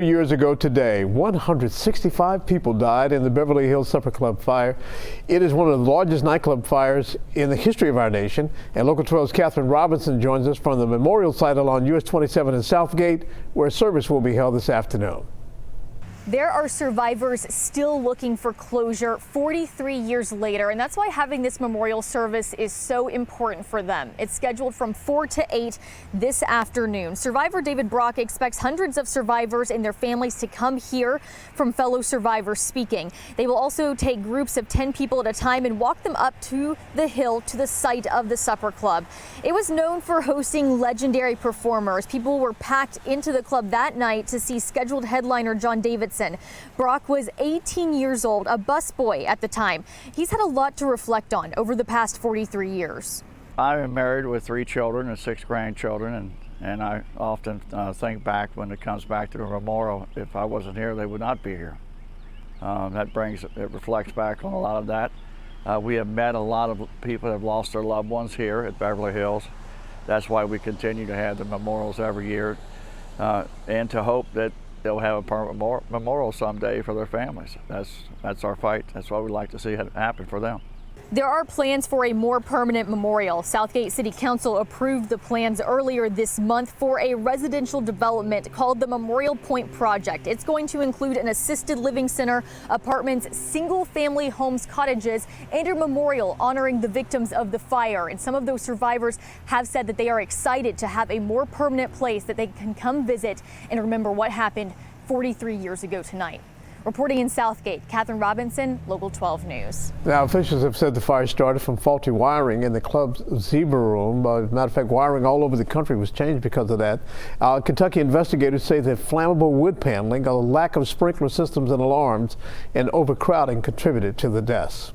Years ago today, 165 people died in the Beverly Hills Supper Club fire. It is one of the largest nightclub fires in the history of our nation. And Local 12's Catherine Robinson joins us from the memorial site along US 27 in Southgate, where a service will be held this afternoon. There are survivors still looking for closure 43 years later, and that's why having this memorial service is so important for them. It's scheduled from 4 to 8 this afternoon. Survivor David Brock expects hundreds of survivors and their families to come here from fellow survivors speaking. They will also take groups of 10 people at a time and walk them up to the hill to the site of the Supper Club. It was known for hosting legendary performers. People were packed into the club that night to see scheduled headliner Davidson. Brock was 18 years old, a busboy at the time. He's had a lot to reflect on over the past 43 years. I am married with 3 children and 6 grandchildren, and I often think back when it comes back to the memorial, if I wasn't here, they would not be here. It reflects back on a lot of that. We have met a lot of people that have lost their loved ones here at Beverly Hills. That's why we continue to have the memorials every year, and to hope that they'll have a permanent memorial someday for their families. That's our fight. That's what we'd like to see happen for them. There are plans for a more permanent memorial. Southgate City Council approved the plans earlier this month for a residential development called the Memorial Point Project. It's going to include an assisted living center, apartments, single-family homes, cottages, and a memorial honoring the victims of the fire. And some of those survivors have said that they are excited to have a more permanent place that they can come visit and remember what happened 43 years ago tonight. Reporting in Southgate, Catherine Robinson, Local 12 News. Now, officials have said the fire started from faulty wiring in the club's zebra room. As a matter of fact, wiring all over the country was changed because of that. Kentucky investigators say that flammable wood paneling, a lack of sprinkler systems and alarms, and overcrowding contributed to the deaths.